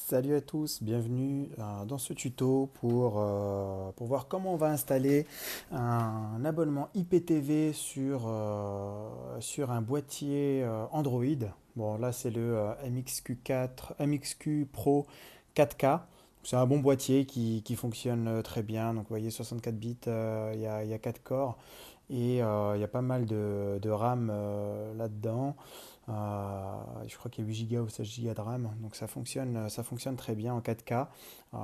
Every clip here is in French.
Salut à tous, bienvenue dans ce tuto pour voir comment on va installer un abonnement IPTV sur un boîtier Android. Bon, là c'est le MXQ Pro 4K. C'est un bon boîtier qui fonctionne très bien. Donc vous voyez 64 bits, il y a 4 corps et il y a pas mal de RAM là-dedans. Je crois qu'il y a 8 Go ou 16 Go de RAM, donc ça fonctionne très bien en 4K.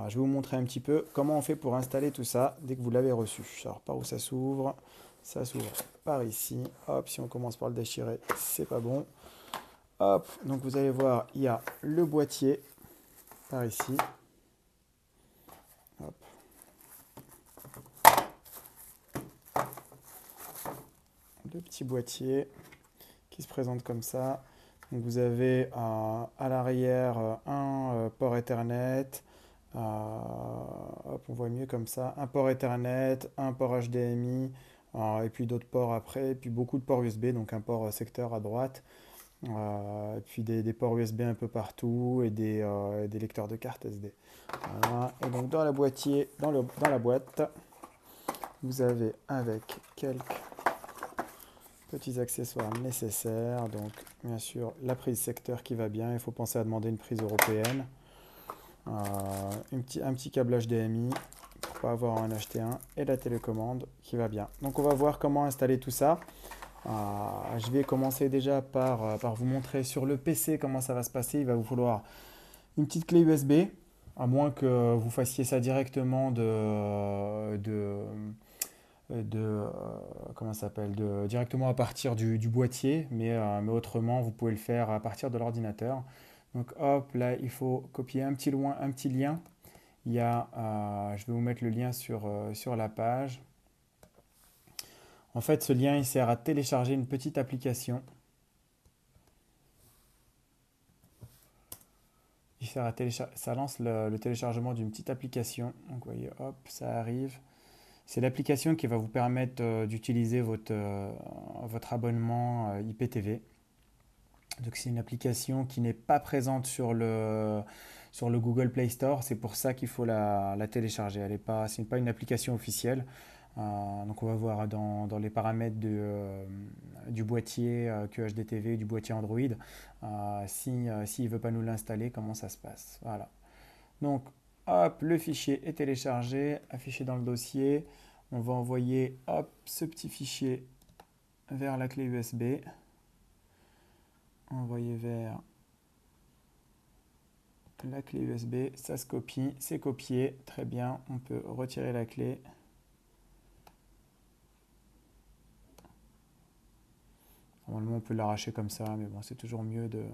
Je vais vous montrer un petit peu comment on fait pour installer tout ça dès que vous l'avez reçu. Alors par où ça s'ouvre par ici. Hop, si on commence par le déchirer, c'est pas bon. Hop, donc vous allez voir, il y a le boîtier par ici. Hop, le petit boîtier qui se présente comme ça. Donc vous avez à l'arrière un port Ethernet, hop, on voit mieux comme ça, un port Ethernet, un port HDMI, et puis d'autres ports après, et puis beaucoup de ports USB, donc un port secteur à droite, et puis des ports USB un peu partout, et des lecteurs de cartes SD. Voilà. Et donc dans la boîtier, dans la boîte, vous avez avec quelques petits accessoires nécessaires. Donc, bien sûr, la prise secteur qui va bien. Il faut penser à demander une prise européenne. Un petit câble HDMI pour pas avoir à en acheter un. Et la télécommande qui va bien. Donc, on va voir comment installer tout ça. Je vais commencer déjà par vous montrer sur le PC comment ça va se passer. Il va vous falloir une petite clé USB. À moins que vous fassiez ça directement comment ça s'appelle, directement à partir du boîtier, mais autrement, vous pouvez le faire à partir de l'ordinateur. Donc hop, là, il faut copier un petit lien. Je vais vous mettre le lien sur la page. En fait, ce lien, il sert à télécharger une petite application. Ça lance le téléchargement d'une petite application. Donc, vous voyez, hop, ça arrive. C'est l'application qui va vous permettre d'utiliser votre abonnement IPTV. Donc c'est une application qui n'est pas présente sur le Google Play Store. C'est pour ça qu'il faut la télécharger. Ce n'est pas une application officielle. Donc on va voir dans les paramètres du boîtier QHD TV, du boîtier Android, s'il ne veut pas nous l'installer, comment ça se passe. Voilà. Donc hop, le fichier est téléchargé, affiché dans le dossier. On va envoyer hop, ce petit fichier vers la clé USB. Envoyer vers la clé USB, ça se copie, c'est copié, très bien, on peut retirer la clé. Normalement on peut l'arracher comme ça, mais bon c'est toujours mieux de...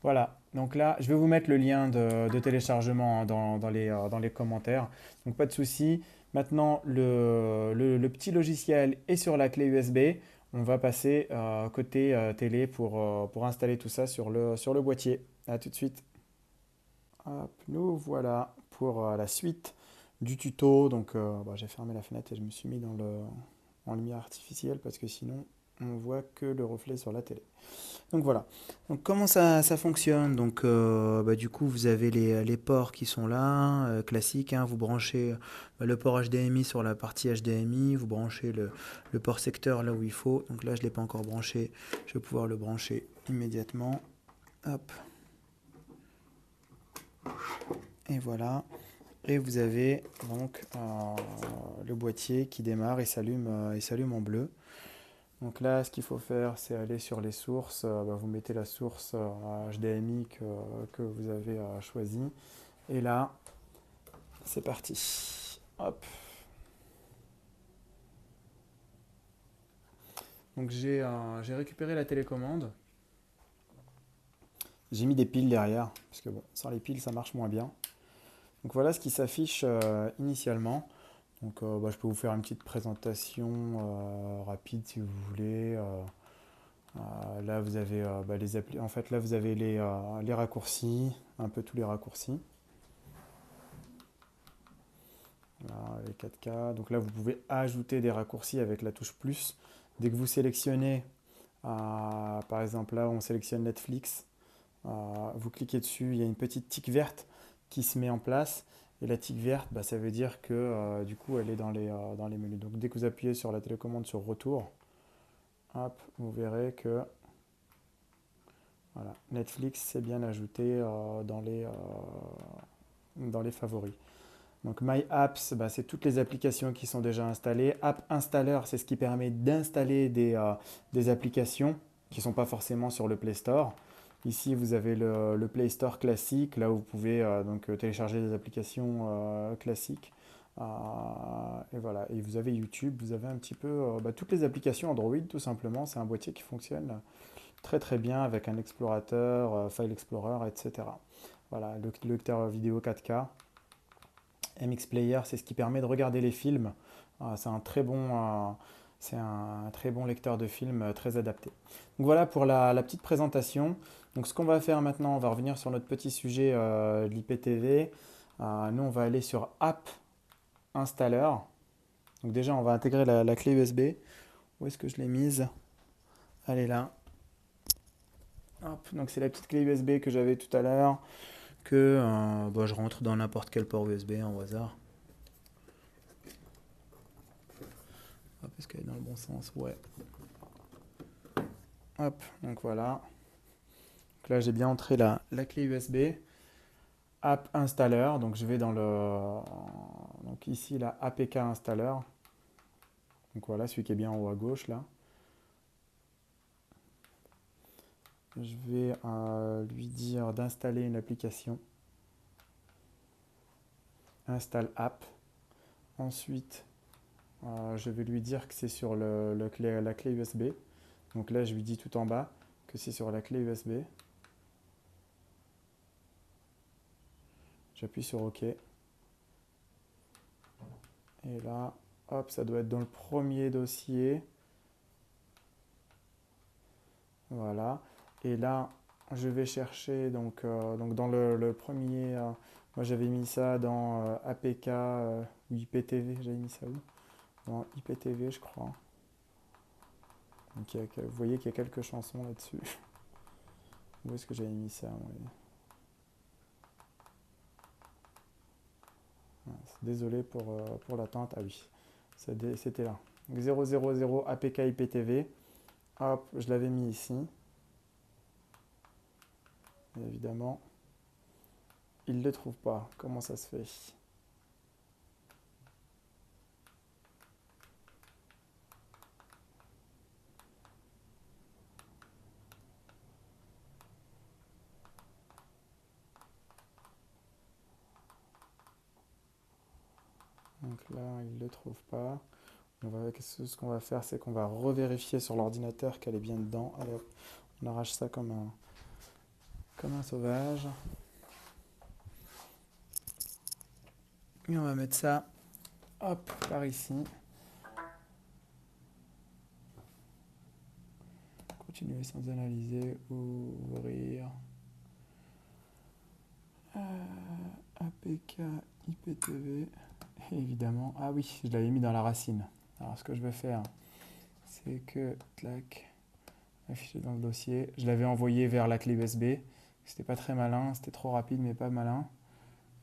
Voilà, donc là je vais vous mettre le lien de téléchargement dans les commentaires, donc pas de souci. Maintenant le petit logiciel est sur la clé USB, on va passer côté télé pour installer tout ça sur le boîtier. A tout de suite. Hop, nous voilà pour la suite du tuto. Donc, j'ai fermé la fenêtre et je me suis mis en lumière artificielle parce que sinon, on voit que le reflet sur la télé. Donc voilà. Donc comment ça fonctionne? Donc du coup, vous avez les ports qui sont là, classiques, hein. Vous branchez le port HDMI sur la partie HDMI, vous branchez le port secteur là où il faut. Donc là, je ne l'ai pas encore branché. Je vais pouvoir le brancher immédiatement. Hop. Et voilà. Et vous avez donc le boîtier qui démarre et s'allume en bleu. Donc là, ce qu'il faut faire, c'est aller sur les sources. Vous mettez la source HDMI que vous avez choisie. Et là, c'est parti. Hop. Donc j'ai récupéré la télécommande. J'ai mis des piles derrière, parce que bon, sans les piles, ça marche moins bien. Donc voilà ce qui s'affiche initialement. Donc je peux vous faire une petite présentation rapide si vous voulez. Là vous avez les applis. En fait là vous avez les raccourcis, un peu tous les raccourcis. Là, les 4K. Donc là vous pouvez ajouter des raccourcis avec la touche plus. Dès que vous sélectionnez, par exemple là on sélectionne Netflix, vous cliquez dessus, il y a une petite tique verte. qui se met en place. Et la tique verte, bah, ça veut dire que du coup, elle est dans les menus. Donc dès que vous appuyez sur la télécommande sur retour, hop, vous verrez que voilà, Netflix s'est bien ajouté dans les favoris. Donc My Apps, bah, c'est toutes les applications qui sont déjà installées. App Installer, c'est ce qui permet d'installer des applications qui ne sont pas forcément sur le Play Store. Ici, vous avez le Play Store classique, là où vous pouvez télécharger des applications classiques. Et voilà, et vous avez YouTube, vous avez un petit peu toutes les applications Android tout simplement. C'est un boîtier qui fonctionne très très bien avec un explorateur, File Explorer, etc. Voilà, le lecteur vidéo 4K. MX Player, c'est ce qui permet de regarder les films. C'est un très bon lecteur de films très adapté. Donc voilà pour la petite présentation. Donc ce qu'on va faire maintenant, on va revenir sur notre petit sujet de l'IPTV. Nous, on va aller sur App Installer. Donc déjà, on va intégrer la clé USB. Où est-ce que je l'ai mise? Elle est là. Hop, donc c'est la petite clé USB que j'avais tout à l'heure, que je rentre dans n'importe quel port USB au hasard. Hop, est-ce qu'elle est dans le bon sens? Ouais. Hop, donc voilà. Donc là, j'ai bien entré la clé USB. App Installer, donc je vais dans donc ici, la APK Installer. Donc voilà, celui qui est bien en haut à gauche là. Je vais lui dire d'installer une application. Install app. Ensuite, je vais lui dire que c'est sur la clé USB. Donc là, je lui dis tout en bas que c'est sur la clé USB. J'appuie sur OK. Et là, hop, ça doit être dans le premier dossier. Voilà. Et là, je vais chercher donc dans le premier. Moi, j'avais mis ça dans APK ou IPTV. J'avais mis ça où? Dans IPTV, je crois. Donc, vous voyez qu'il y a quelques chansons là-dessus. Où est-ce que j'avais mis ça? Désolé pour l'attente. Ah oui, c'était là. 000 APK IPTV. Hop, je l'avais mis ici. Et évidemment, il ne le trouve pas. Comment ça se fait? Donc là, il ne le trouve pas. Ce qu'on va faire, c'est qu'on va revérifier sur l'ordinateur qu'elle est bien dedans. Allez hop, on arrache ça comme un sauvage. Et on va mettre ça, hop, par ici. Continuer sans analyser, ouvrir. APK IPTV. Et évidemment, ah oui, je l'avais mis dans la racine. Alors ce que je vais faire, c'est que, clac, affiché dans le dossier, je l'avais envoyé vers la clé USB. C'était pas très malin, c'était trop rapide mais pas malin.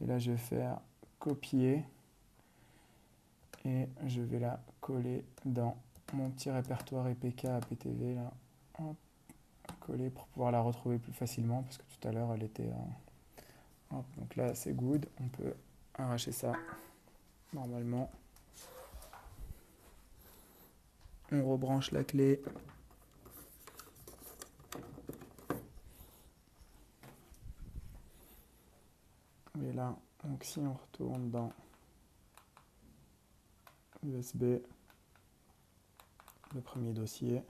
Et là je vais faire copier et je vais la coller dans mon petit répertoire EPK APTV là. Hop, coller pour pouvoir la retrouver plus facilement parce que tout à l'heure elle était hop, donc là c'est good, on peut arracher ça normalement. On rebranche la clé. Et là, donc si on retourne dans USB, le premier dossier,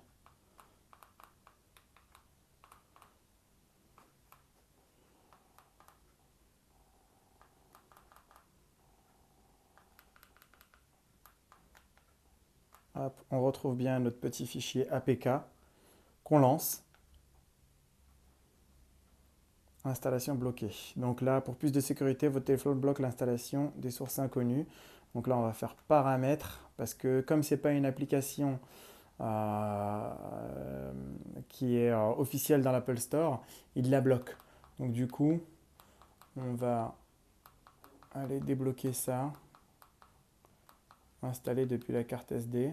hop, on retrouve bien notre petit fichier APK qu'on lance. Installation bloquée. Donc là, pour plus de sécurité, votre téléphone bloque l'installation des sources inconnues. Donc là, on va faire paramètres parce que comme c'est pas une application qui est officielle dans l'Apple Store, il la bloque. Donc du coup, on va aller débloquer ça. Installer depuis la carte SD.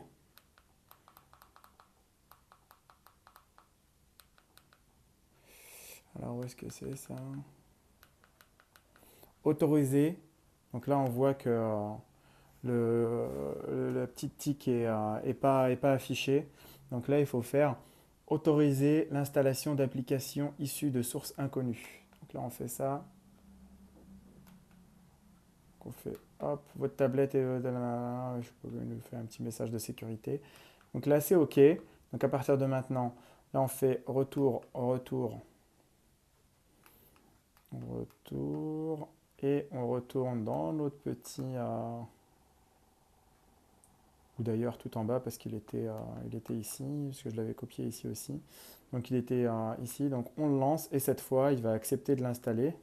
Alors où est-ce que c'est ça? Autoriser. Donc là on voit que la petite tic est pas affichée. Donc là il faut faire autoriser l'installation d'applications issues de sources inconnues. Donc là on fait ça. On fait hop, votre tablette est je peux nous faire un petit message de sécurité. Donc là c'est OK. Donc à partir de maintenant, là on fait retour, retour, retour et on retourne dans notre petit ou d'ailleurs tout en bas parce il était ici, parce que je l'avais copié ici aussi. Donc il était ici, donc on le lance et cette fois il va accepter de l'installer.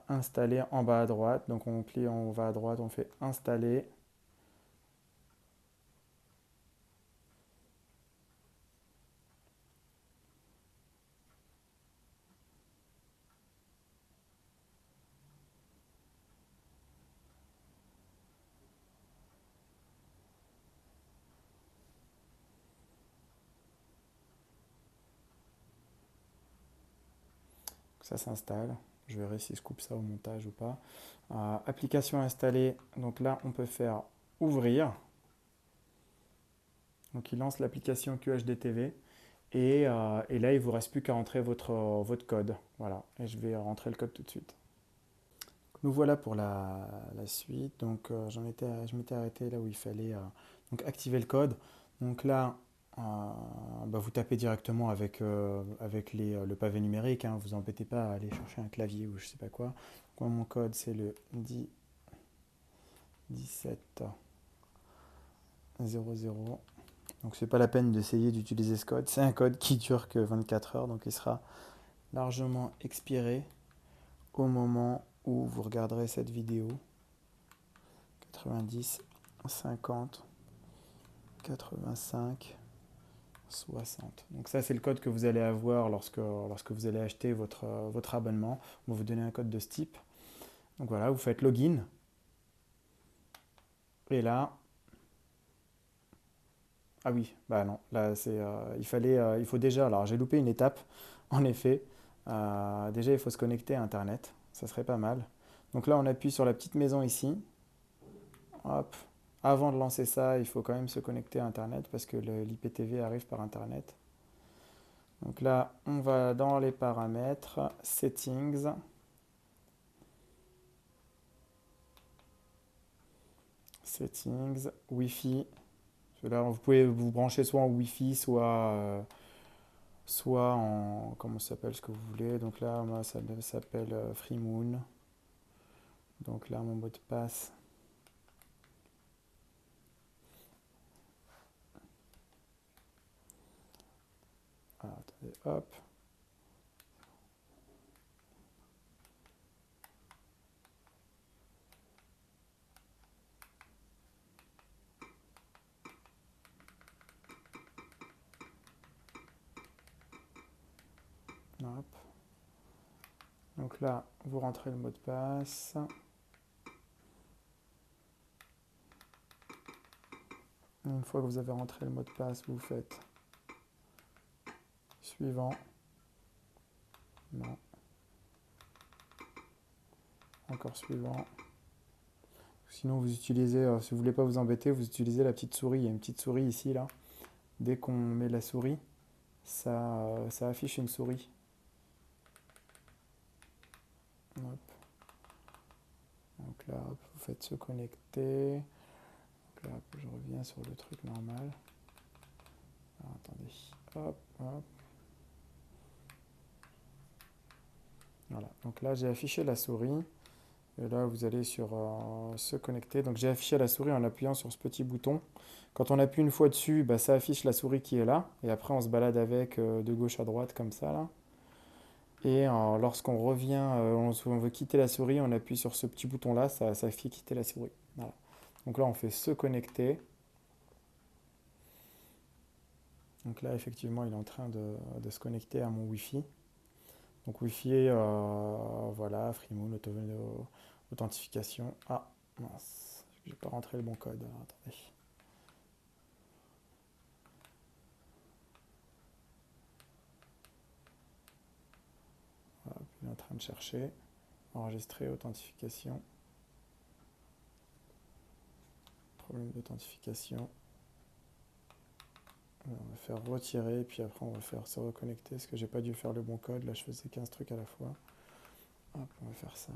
Installer en bas à droite, donc on clique, on va à droite, on fait installer. Ça s'installe. Je verrai si je coupe ça au montage ou pas. Application installée. Donc là, on peut faire ouvrir. Donc il lance l'application QHDTV. Et là, il ne vous reste plus qu'à rentrer votre code. Voilà. Et je vais rentrer le code tout de suite. Nous voilà pour la suite. Donc je m'étais arrêté là où il fallait donc activer le code. Donc là, vous tapez directement avec le pavé numérique. Hein, vous embêtez pas à aller chercher un clavier ou je sais pas quoi. Donc, moi, mon code c'est le 10 17 00. Donc c'est pas la peine d'essayer d'utiliser ce code. C'est un code qui dure que 24 heures, donc il sera largement expiré au moment où vous regarderez cette vidéo. 90, 50, 85, 60. Donc ça, c'est le code que vous allez avoir lorsque vous allez acheter votre abonnement. On va vous donner un code de ce type. Donc voilà, vous faites login. Et là... Ah oui, bah non, là c'est... il faut déjà... Alors j'ai loupé une étape, en effet. Déjà, il faut se connecter à Internet. Ça serait pas mal. Donc là, on appuie sur la petite maison ici. Hop. Avant de lancer ça, il faut quand même se connecter à Internet parce que l'IPTV arrive par Internet. Donc là, on va dans les paramètres, settings. Settings, Wi-Fi. Là, vous pouvez vous brancher soit en Wi-Fi, soit en... Comment ça s'appelle ce que vous voulez. Donc là, moi, ça s'appelle FreeMoon. Donc là, mon mot de passe. Ah, attendez, hop. Hop. Donc là, vous rentrez le mot de passe. Une fois que vous avez rentré le mot de passe, vous faites suivant. Non. Encore suivant. Sinon, vous utilisez, si vous voulez pas vous embêter, vous utilisez la petite souris. Il y a une petite souris ici, là. Dès qu'on met la souris, ça affiche une souris. Hop. Donc là, hop, vous faites se connecter. Donc là, hop, je reviens sur le truc normal. Alors, attendez. Hop, hop. Voilà. Donc là, j'ai affiché la souris. Et là, vous allez sur se connecter. Donc j'ai affiché la souris en appuyant sur ce petit bouton. Quand on appuie une fois dessus, bah, ça affiche la souris qui est là. Et après, on se balade avec de gauche à droite comme ça, là. Et lorsqu'on revient, on veut quitter la souris, on appuie sur ce petit bouton-là, ça fait quitter la souris. Voilà. Donc là, on fait se connecter. Donc là, effectivement, il est en train de se connecter à mon Wi-Fi. Donc Wi-Fi, voilà, FreeMoon, Authentification. Ah, mince. J'ai pas rentré le bon code. Alors, attendez. Hop, il est en train de chercher. Enregistrer, authentification. Problème d'authentification. On va faire retirer, puis après on va faire se reconnecter, parce que j'ai pas dû faire le bon code. Là, je faisais 15 trucs à la fois. Hop, on va faire ça.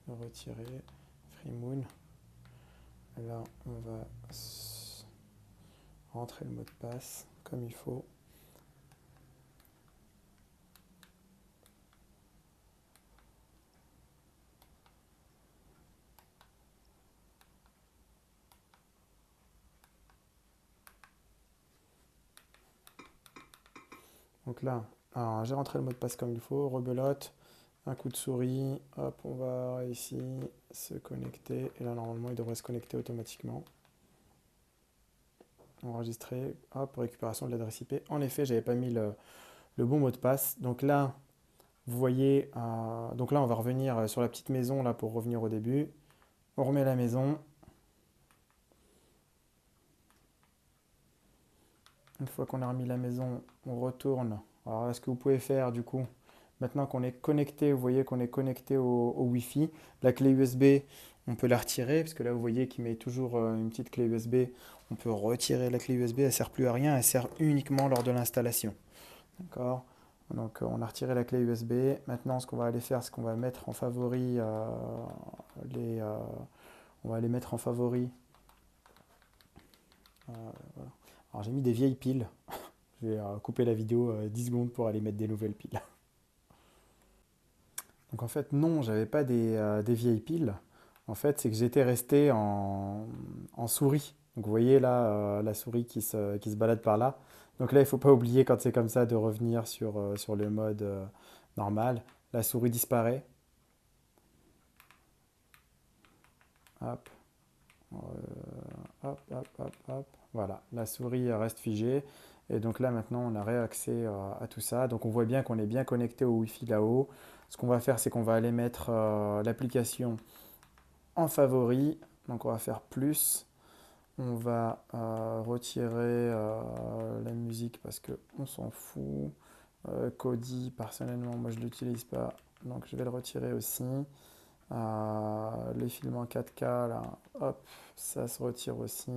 Retirer. FreeMoon. Là, on va rentrer le mot de passe comme il faut. Donc là, j'ai rentré le mot de passe comme il faut, rebelote, un coup de souris, hop, on va ici se connecter, et là normalement il devrait se connecter automatiquement. Enregistrer, hop, récupération de l'adresse IP. En effet, j'avais pas mis le bon mot de passe. Donc là, vous voyez, donc là on va revenir sur la petite maison là pour revenir au début. On remet la maison. Une fois qu'on a remis la maison, on retourne. Alors, ce que vous pouvez faire du coup, maintenant qu'on est connecté, vous voyez qu'on est connecté au Wi-Fi, la clé USB, on peut la retirer, parce que là vous voyez qu'il met toujours une petite clé USB. On peut retirer la clé USB, elle ne sert plus à rien, elle sert uniquement lors de l'installation. D'accord? Donc on a retiré la clé USB. Maintenant ce qu'on va aller faire, c'est qu'on va mettre en favori on va les mettre en favori. Voilà. Alors j'ai mis des vieilles piles. Je vais couper la vidéo 10 secondes pour aller mettre des nouvelles piles. Donc en fait, non, j'avais pas des vieilles piles. En fait, c'est que j'étais resté en souris. Donc vous voyez là, la souris qui se balade par là. Donc là, il ne faut pas oublier quand c'est comme ça de revenir sur le mode normal. La souris disparaît. Hop, hop, hop, hop, hop. Voilà, la souris reste figée. Et donc là, maintenant, on a réaccès à tout ça. Donc on voit bien qu'on est bien connecté au Wi-Fi là-haut. Ce qu'on va faire, c'est qu'on va aller mettre l'application en favori. Donc on va faire plus. On va retirer la musique parce qu'on s'en fout. Kodi, personnellement, moi je ne l'utilise pas. Donc je vais le retirer aussi. Les films en 4K, là, hop, ça se retire aussi.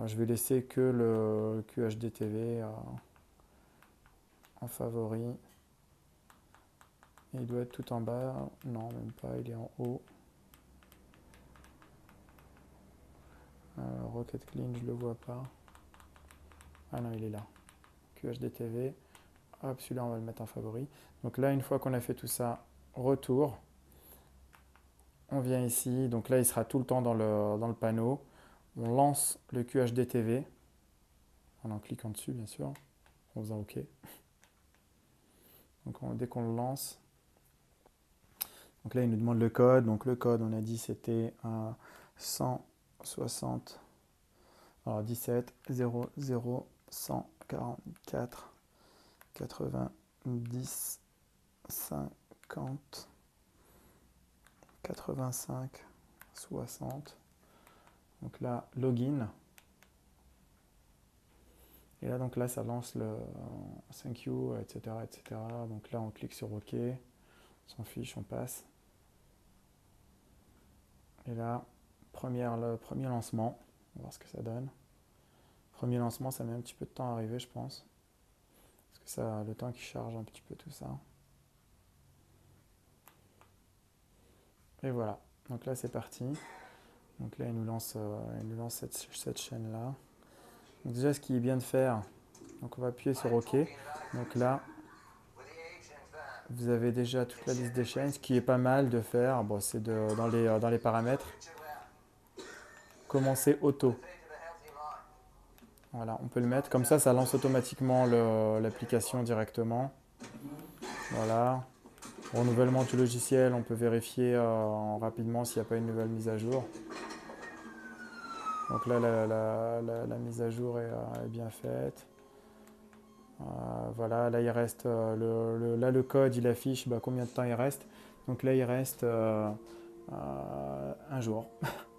Je vais laisser que le QHD-TV en favori. Et il doit être tout en bas. Non, même pas, il est en haut. Rocket Clean, je le vois pas. Ah non, il est là. QHD-TV. Hop, celui-là, on va le mettre en favori. Donc là, une fois qu'on a fait tout ça, retour. On vient ici. Donc là, il sera tout le temps dans le panneau. On lance le QHD-TV. En cliquant dessus, bien sûr. En faisant OK. Donc dès qu'on le lance, donc là il nous demande le code. Donc le code, on a dit c'était 160, alors 17 00 144 90 50 85 60. Donc là, login. Et là, donc là, ça lance le thank you, etc., etc. Donc là, on clique sur OK. On s'en fiche, on passe. Et là, le premier lancement. On va voir ce que ça donne. Premier lancement, ça met un petit peu de temps à arriver, je pense. Parce que ça a le temps qui charge un petit peu tout ça. Et voilà. Donc là, c'est parti. Donc là, il nous lance cette chaîne-là. Donc déjà, ce qui est bien de faire, donc on va appuyer sur OK. Donc là, vous avez déjà toute la liste des chaînes. Ce qui est pas mal de faire, bon, c'est dans les paramètres, commencer auto. Voilà, on peut le mettre. Comme ça lance automatiquement l'application directement. Voilà. Renouvellement du logiciel, on peut vérifier rapidement s'il n'y a pas une nouvelle mise à jour. Donc là, la mise à jour est bien faite. Voilà, là il reste là le code, il affiche combien de temps il reste. Donc là il reste un jour,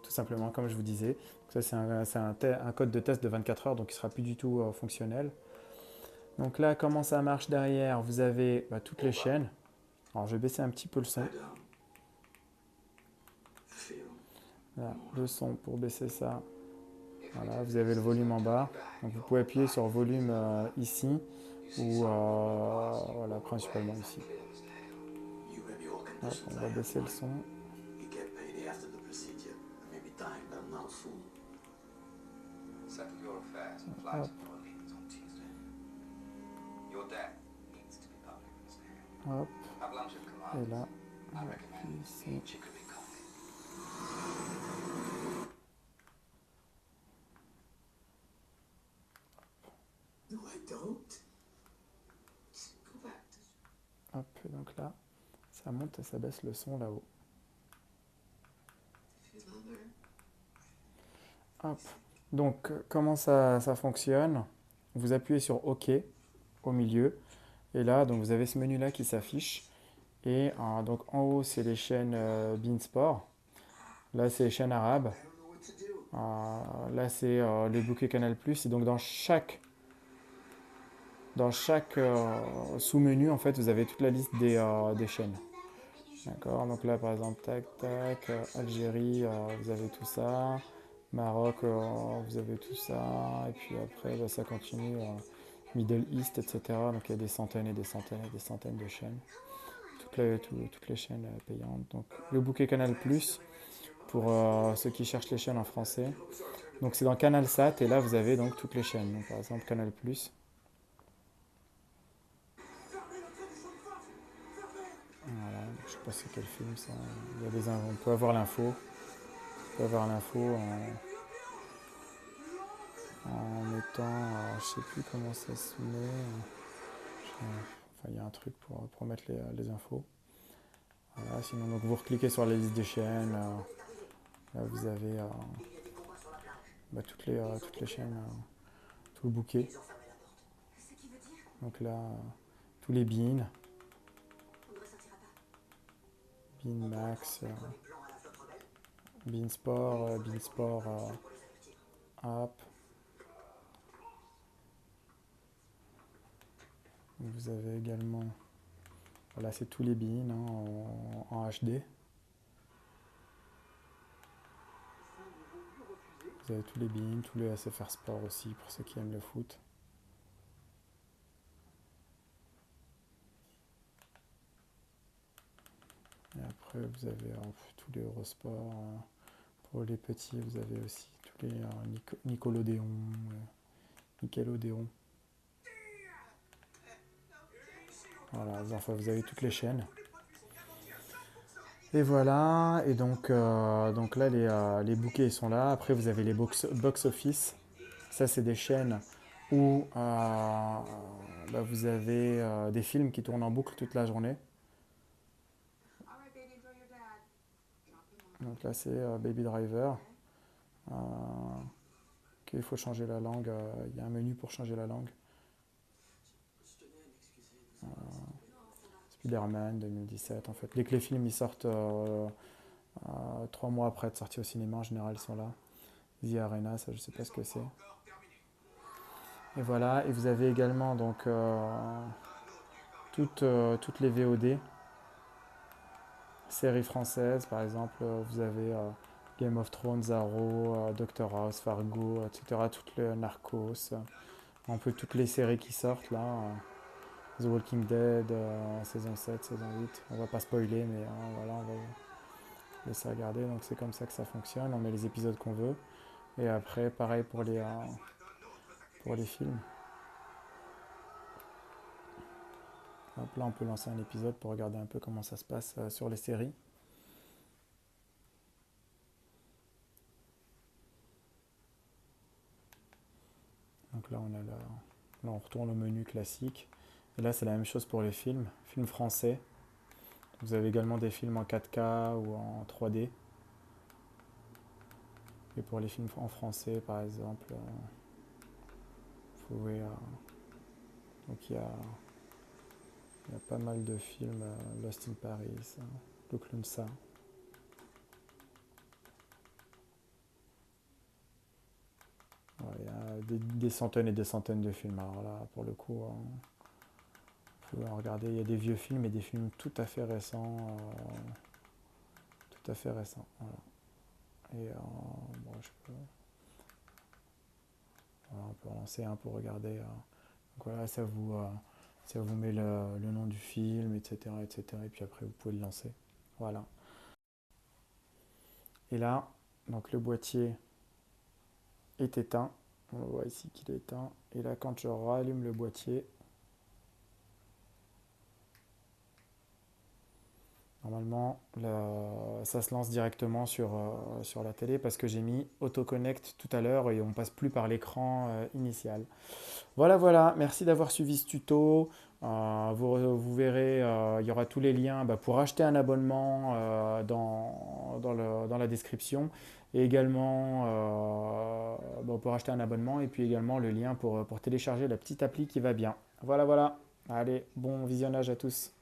tout simplement, comme je vous disais. Donc ça c'est un code de test de 24 heures, donc il sera plus du tout fonctionnel. Donc là, comment ça marche derrière? Vous avez toutes les chaînes. Alors je vais baisser un petit peu le son. Là, le son pour baisser ça. Voilà, vous avez le volume en bas. Donc vous pouvez appuyer sur volume ici ou voilà, principalement ici. Hop, on va baisser le son. Hop. Hop. Et là, on appuie ici. Hop, et donc là, ça monte et ça baisse le son là-haut. Hop. Donc, comment ça fonctionne? Vous appuyez sur OK au milieu. Et là, donc, vous avez ce menu-là qui s'affiche. Et donc, en haut, c'est les chaînes Beansport. Là, c'est les chaînes arabes. Là, c'est les bouquets Canal+. Et donc, dans chaque sous-menu, en fait, vous avez toute la liste des chaînes. D'accord, donc là par exemple, tac, tac, Algérie, vous avez tout ça, Maroc, vous avez tout ça, et puis après ça continue, Middle East, etc. Donc il y a des centaines et des centaines et des centaines de chaînes, toutes les chaînes payantes. Donc le bouquet Canal Plus, pour ceux qui cherchent les chaînes en français. Donc c'est dans Canal Sat, et là vous avez donc toutes les chaînes. Donc par exemple Canal Plus. Voilà, je sais pas c'est quel film ça. Il y a on peut avoir l'info. On peut avoir l'info en mettant, je sais plus comment ça se met. Enfin, il y a un truc pour mettre les infos. Voilà, sinon, donc, vous recliquez sur la liste des chaînes. Là, vous avez toutes les chaînes, tout le bouquet. Donc là, tous les beans, bean max, bean sport, app. Vous avez également, voilà, c'est tous les beans en HD. Vous avez tous les beans, tous les SFR Sport aussi pour ceux qui aiment le foot. Et après, vous avez tous les Eurosports. Pour les petits, vous avez aussi tous les Nickelodeon. Voilà, enfin, vous avez toutes les chaînes. Et voilà, et donc là, les bouquets sont là. Après, vous avez les box-office. Ça, c'est des chaînes où vous avez des films qui tournent en boucle toute la journée. Donc là, c'est Baby Driver. Euh, il faut changer la langue. Il y a un menu pour changer la langue. Spider-Man 2017. En fait, dès que les films ils sortent 3 mois après être sortis au cinéma, en général, ils sont là. The Arena, ça, je sais pas ce que c'est. Et voilà. Et vous avez également donc toutes les VOD, séries françaises, par exemple. Vous avez Game of Thrones, Arrow, Doctor House, Fargo, etc. Toutes les Narcos. Un peu toutes les séries qui sortent là. The Walking Dead, saison 7, saison 8. On va pas spoiler, mais voilà, on va laisser regarder. Donc c'est comme ça que ça fonctionne. On met les épisodes qu'on veut. Et après, pareil pour les films. Hop, là, on peut lancer un épisode pour regarder un peu comment ça se passe sur les séries. Donc là, on retourne au menu classique. Et là, c'est la même chose pour les films. Films français. Vous avez également des films en 4K ou en 3D. Et pour les films en français, par exemple, vous pouvez Donc il y a pas mal de films, Lost in Paris, Le Clown ça. Ouais, il y a des centaines et des centaines de films. Alors là, pour le coup, vous pouvez en regarder. Il y a des vieux films et des films tout à fait récents. Tout à fait récents. Voilà. Et bon, voilà, on peut relancer un pour regarder. Donc voilà, ça vous met le nom du film, etc., etc. Et puis après, vous pouvez le lancer. Voilà. Et là, donc le boîtier est éteint. On voit ici qu'il est éteint. Et là, quand je rallume le boîtier, normalement, ça se lance directement sur la télé parce que j'ai mis AutoConnect tout à l'heure et on ne passe plus par l'écran initial. Voilà, voilà. Merci d'avoir suivi ce tuto. Vous verrez, il y aura tous les liens bah, pour acheter un abonnement dans la description et également bon, pour acheter un abonnement et puis également le lien pour télécharger la petite appli qui va bien. Voilà, voilà. Allez, bon visionnage à tous.